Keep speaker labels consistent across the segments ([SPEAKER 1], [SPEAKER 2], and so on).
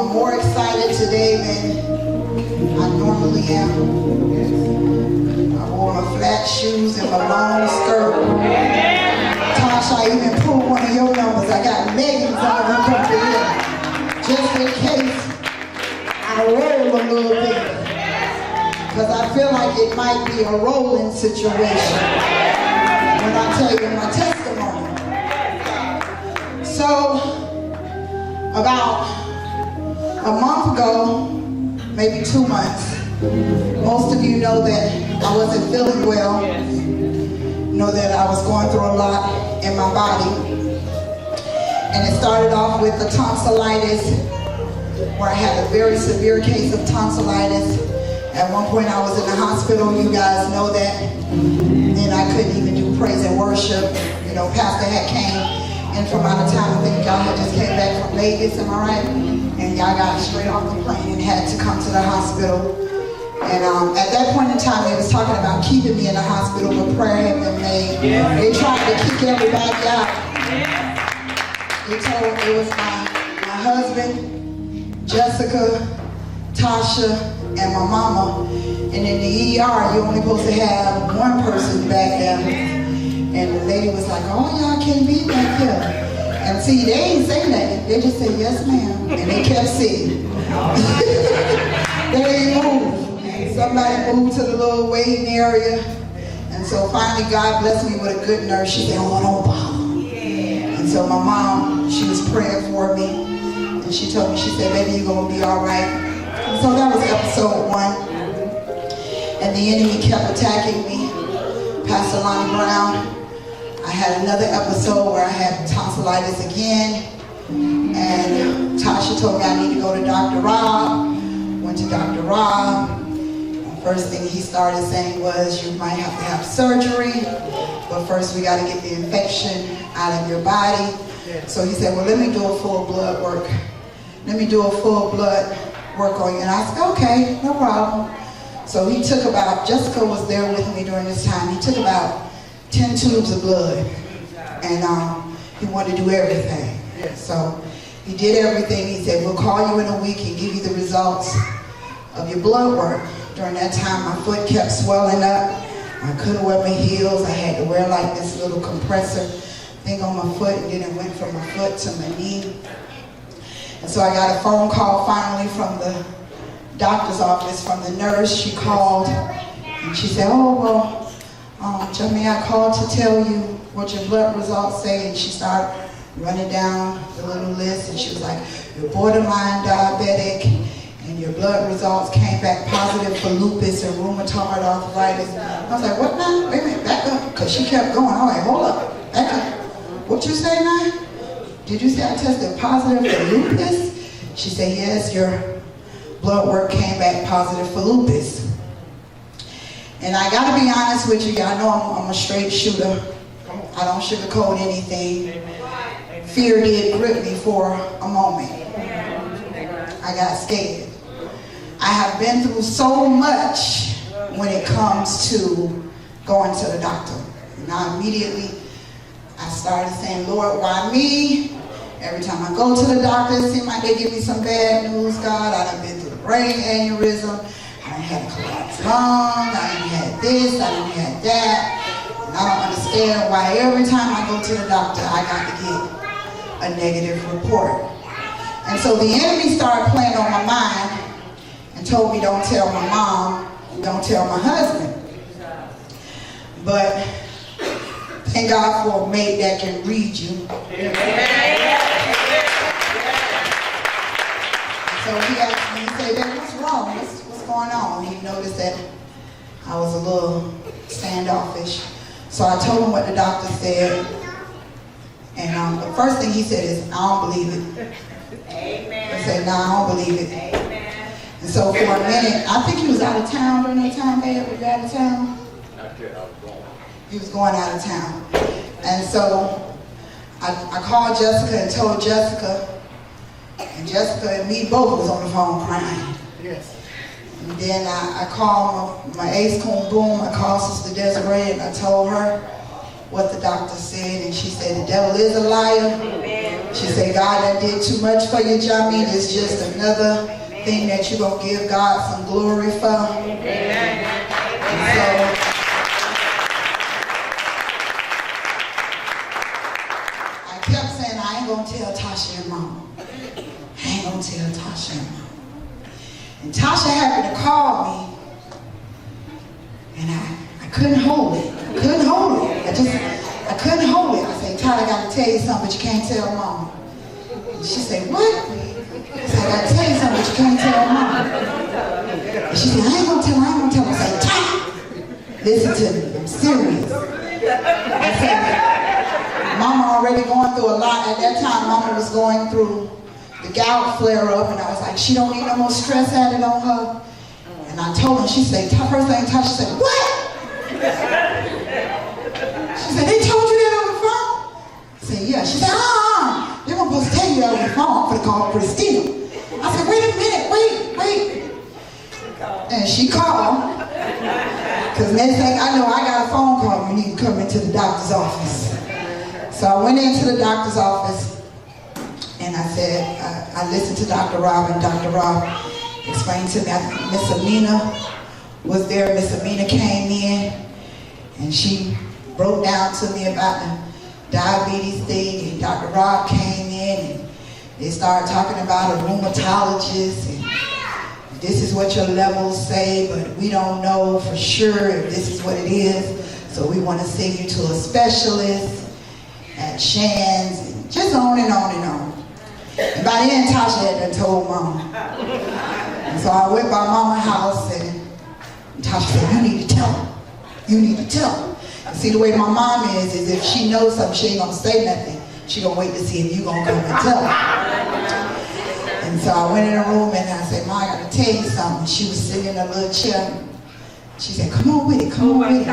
[SPEAKER 1] I'm more excited today than I normally am. I wore my flat shoes and my long skirt. Tosh, I even pulled one of your numbers. I got leggings on them from here, just in case I roll a little bit. Because I feel like it might be a rolling situation when I tell you my testimony. So, about a month ago, maybe 2 months, most of you know that I wasn't feeling well. Know that I was going through a lot in my body. And it started off with the tonsillitis, where I had a very severe case of tonsillitis. At one point I was in the hospital, you guys know that. And I couldn't even do praise and worship. You know, Pastor had came in from out of town. I think y'all had just came back from Vegas, am I right? And y'all got straight off the plane and had to come to the hospital. And at that point in time, they was talking about keeping me in the hospital, but prayer had been made. They tried to kick everybody out. They told it was my husband, Jessica, Tasha, and my mama. And in the ER, you're only supposed to have one person back there. And the lady was like, oh, y'all can't be back here. And see, they ain't say nothing. They just said, yes, ma'am. And they kept sitting. They ain't moved. Somebody moved to the little waiting area. And so finally, God blessed me with a good nurse. She said, oh, don't bother. And so my mom, she was praying for me. And she told me, she said, baby, you're going to be all right. And so that was episode 1. And the enemy kept attacking me. Pastor Lonnie Brown. I had another episode where I had tonsillitis again. And Tasha told me I need to go to Dr. Rob. Went to Dr. Rob. And first thing he started saying was, you might have to have surgery. But first we got to get the infection out of your body. So he said, well, let me do a full blood work. Let me do a full blood work on you. And I said, okay, no problem. So he took about, Jessica was there with me during this time. He took about 10 tubes of blood. And he wanted to do everything. So he did everything. He said, we'll call you in a week and give you the results of your blood work. During that time, my foot kept swelling up. I couldn't wear my heels. I had to wear like this little compressor thing on my foot, and then it went from my foot to my knee. And so I got a phone call finally from the doctor's office, from the nurse. She called and she said, oh, well, Jaime, I called to tell you what your blood results say. And she started running down the little list, and she was like, you're borderline diabetic, and your blood results came back positive for lupus and rheumatoid arthritis. I was like, what now? Wait a minute, back up. Because she kept going. I was like, hold up, back up. What you say now? Did you say I tested positive for lupus? She said, yes, your blood work came back positive for lupus. And I gotta be honest with you, y'all know I'm a straight shooter. I don't sugarcoat anything. Fear did grip me for a moment. I got scared. I have been through so much when it comes to going to the doctor. And immediately I started saying, Lord, why me? Every time I go to the doctor, it seems like they give me some bad news, God. I done been through the brain aneurysm. I done had a collapsed lung. I done had this. I done had that. And I don't understand why every time I go to the doctor, I got to get a negative report. And so the enemy started playing on my mind and told me, don't tell my mom, don't tell my husband. But thank God for a maid that can read you. So he asked me, he said, "Baby, what's wrong? What's going on?" He noticed that I was a little standoffish. So I told him what the doctor said. And the first thing he said is, I don't believe it. Amen. I said, no, I don't believe it. Amen. And so for a minute, I think he was out of town during that time, babe. Was you out of town?
[SPEAKER 2] Not yet, I was going.
[SPEAKER 1] He was going out of town. And so I called Jessica and told Jessica, and Jessica and me both was on the phone crying.
[SPEAKER 2] Yes.
[SPEAKER 1] And then I called my ace coon boom. I called Sister Desiree and I told her what the doctor said, and she said the devil is a liar. Amen. She said, God done did too much for you, Jaime. It's just another thing that you're going to give God some glory for. Amen. And so, I kept saying, I ain't going to tell Tasha and Mama. I ain't going to tell Tasha and Mama. And Tasha happened to call me, and I couldn't hold it. I couldn't hold it. I couldn't hold it. I said, Tyler, I got to tell you something, but you can't tell Mama. And she said, what? I said, I got to tell you something, but you can't tell Mama. And she said, I ain't going to tell her, I ain't going to tell her. I said, Tyler, listen to me, I'm serious. I said, Mama already going through a lot. At that time, Mama was going through the gout flare up, and I was like, she don't need no more stress added on her. And I told her, she said, first thing Tasha said, what? She said, they told you that on the phone? I said, yeah. She said, they weren't supposed to tell you that on the phone. I'm going to call Christina. I said, wait a minute, wait. And she called. Because next thing I know, I got a phone call. You need to come into the doctor's office. So I went into the doctor's office, and I said, I listened to Dr. Rob, and Dr. Rob explained to me, Miss Amina was there. Miss Amina came in, and she broke down to me about the diabetes thing, and Dr. Rob came in, and they started talking about a rheumatologist, and this is what your levels say, but we don't know for sure if this is what it is, so we want to send you to a specialist at Shands, and just on and on and on. And by then, Tasha had done told Mama. And so I went by Mama's house, and Tasha said, you need to tell her. You need to tell her. And see, the way my mom is if she knows something, she ain't going to say nothing. She going to wait to see if you going to come and tell her. And so I went in the room, and I said, Ma, I got to tell you something. She was sitting in a little chair. She said, come on with it, come on with it.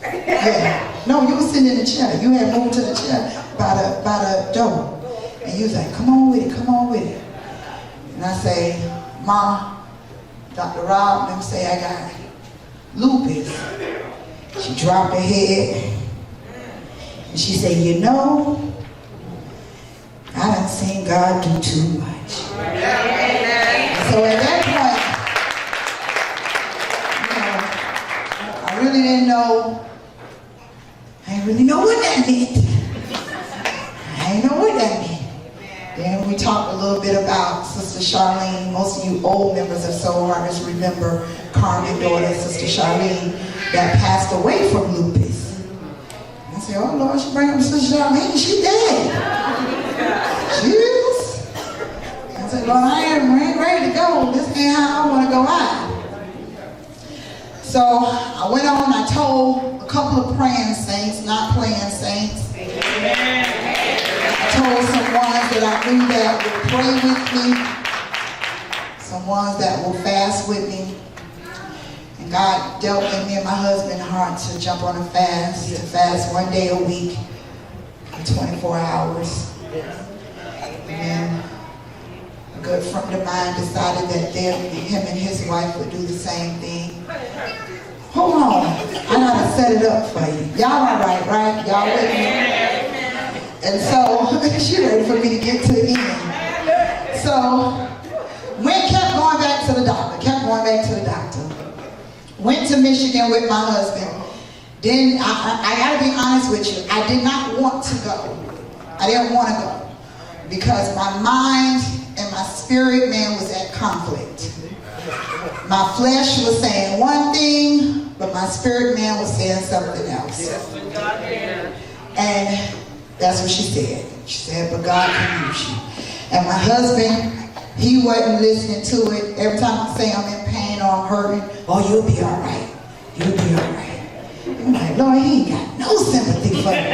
[SPEAKER 1] Yeah. No, you were sitting in the chair. You had moved to the chair by the door. And you was like, come on with it, come on with it. And I say, Ma, Dr. Rob, them say I got lupus. She dropped her head, and she said, you know, I done seen God do too much. And so at that point, I really didn't know, I didn't really know what that meant. I didn't know what that meant. Then we talked a little bit about Sister Charlene. Most of you old members of Soul Harvest remember Carmen's daughter, Sister Charlene, that passed away from lupus. I said, oh Lord, she bring up Sister Charlene, she dead. Jesus. I said, Lord, I ain't ready to go. This ain't how I want to go out. So I went on, I told a couple of praying saints, not playing saints. Amen. I told some ones that I knew that would pray with me, some ones that will fast with me. And God dealt with me and my husband heart to jump on a fast, to fast 1 day a week for 24 hours. And a good friend of mine decided that him and his wife would do the same thing. Hold on, I gotta set it up for you. Y'all all right? Y'all with me? And so, she ready for me to get to the end. So, kept going back to the doctor. Went to Michigan with my husband. Then, I gotta be honest with you, I did not want to go. I didn't want to go. Because my mind and my spirit man was at conflict. My flesh was saying one thing, but my spirit man was saying something else. And that's what she said. She said, but God can use you. And my husband, he wasn't listening to it. Every time I say I'm in pain or I'm hurting, oh, you'll be all right. You'll be all right. I'm like, Lord, he ain't got no sympathy for me.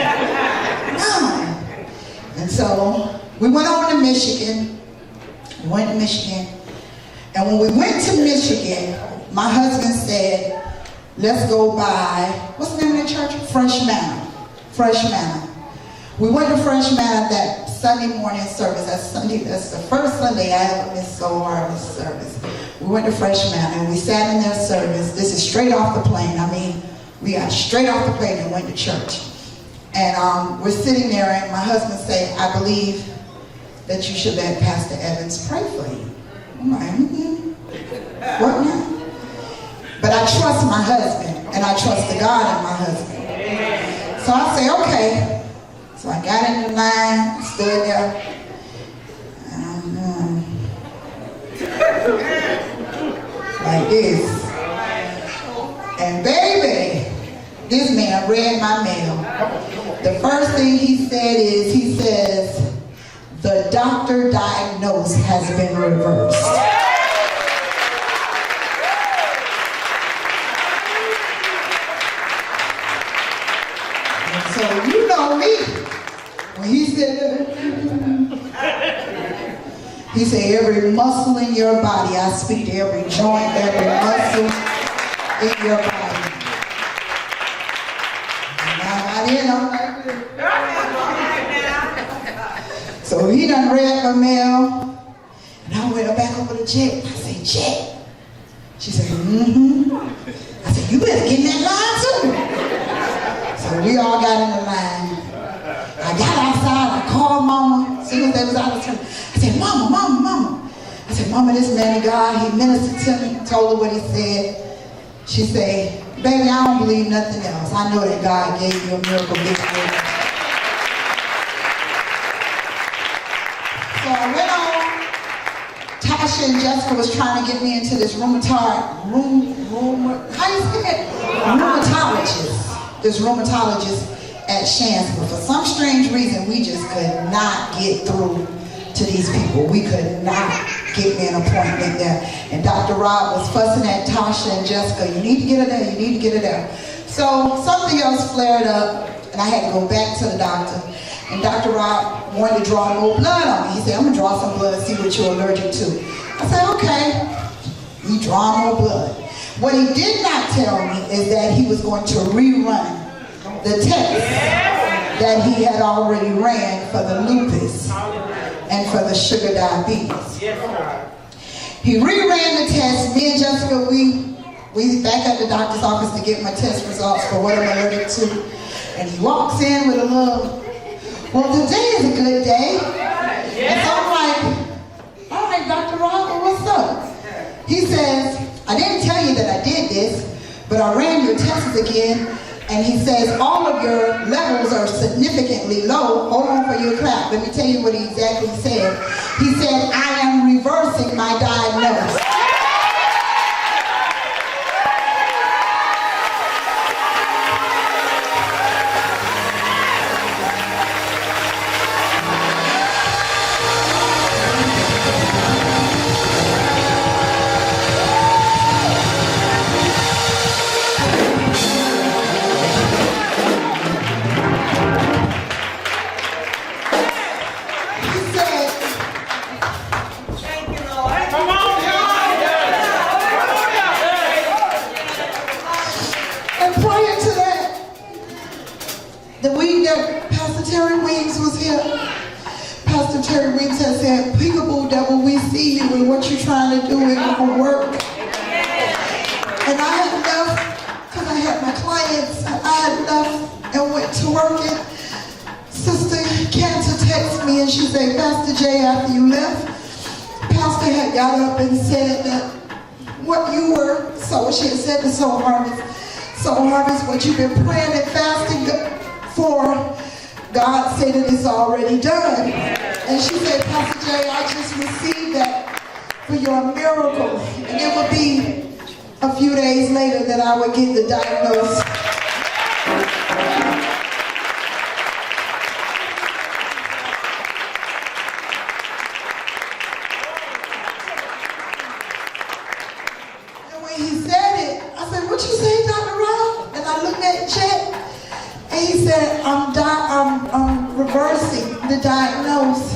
[SPEAKER 1] None. And so we went on to Michigan. And when we went to Michigan, my husband said, let's go by, what's the name of that church? Fresh Manna. We went to Fresh Manna that Sunday morning service. That's the first Sunday I ever missed Soul Harvest service. We went to Fresh Manna and we sat in their service. This is straight off the plane. I mean, we got straight off the plane and went to church. And we're sitting there, and my husband said, I believe that you should let Pastor Evans pray for you. I'm like, what now? But I trust my husband, and I trust the God in my husband. So I say, okay. So I got in the line, stood there. Like this. And baby, this man read my mail. The first thing he said is, he says, the doctor diagnosis has been reversed. And so you know me. When he said, he said, every muscle in your body, I speak to every joint, every muscle in your body. So he done read my mail, and I went back over to Jet. I said, Jet. She said, I said, you better get in that line too. So we all got in the line. I got outside, I called Mama, as soon as they was out of the I said, Mama. I said, Mama, this man of God, he ministered to me, told her what he said. She said, baby, I don't believe nothing else. I know that God gave you a miracle victory. So I went on. Tasha and Jessica was trying to get me into this rheumatologist. This rheumatologist at Shands. But for some strange reason, we just could not get through to these people. We could not get me an appointment there. And Dr. Rob was fussing at Tasha and Jessica. You need to get her there. You need to get her there. So something else flared up, and I had to go back to the doctor. And Dr. Rob wanted to draw more blood on me. He said, I'm going to draw some blood, see what you're allergic to. I said, okay. He drew more blood. What he did not tell me is that he was going to rerun the test that he had already ran for the lupus and for the sugar diabetes. He reran the test. Me and Jessica, we back at the doctor's office to get my test results for what I'm allergic to. And he walks in with a little, well, today is a good day. And so I'm like, all right, Dr. Rob, what's up? He says, I didn't tell you that I did this, but I ran your tests again. And he says, all of your levels are significantly low. Hold on for your clap. Let me tell you what he exactly said. He said, I am reversing my diagnosis. What you're trying to do, it won't work. And I had left, because I had my clients, and I had left and went to work, and Sister Cantor texted me and she said, Pastor Jay, after you left, Pastor had got up and said that what you were, so she had said to Soul Harvest, what you've been praying and fasting for, God said it is already done. And she said, Pastor Jay, I just received that for your miracle. And it would be a few days later that I would get the diagnosis. And when he said it, I said, what you say, Dr. Rob? And I looked at Chet, and he said, I'm reversing the diagnosis.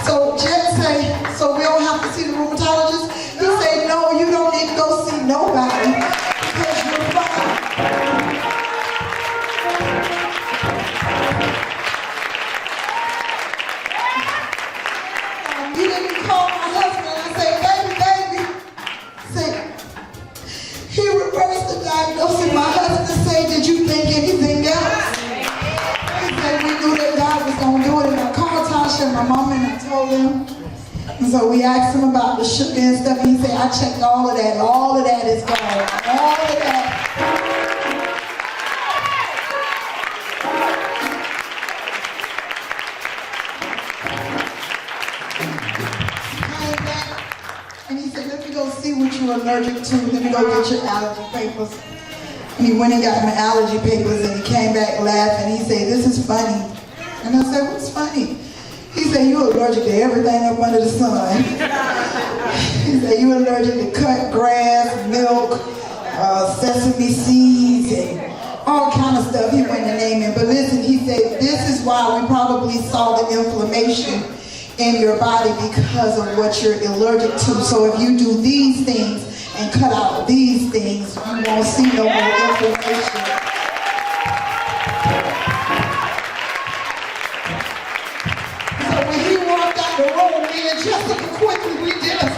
[SPEAKER 1] So Jet said, so we don't have to see the rheumatologist? He said, no, you don't need to go see nobody because you're fine. He didn't call my husband. I said, baby. He reversed the diagnosis. My husband said, did you think anything else? He said, he told them. And so we asked him about the sugar and stuff, and he said, I checked all of that. All of that is gone. All of that. Came back, and he said, let me go see what you're allergic to. Let me go get your allergy papers. And he went and got my allergy papers, and he came back laughing. He said, this is funny. And I said, what's funny? He said, you're allergic to everything up under the sun. He said, you're allergic to cut grass, milk, sesame seeds, and all kind of stuff. He went to name it. But listen, he said, this is why we probably saw the inflammation in your body because of what you're allergic to. So if you do these things and cut out these things, you won't see no more inflammation. So when he walked out the room, me and Jessica quickly, we did a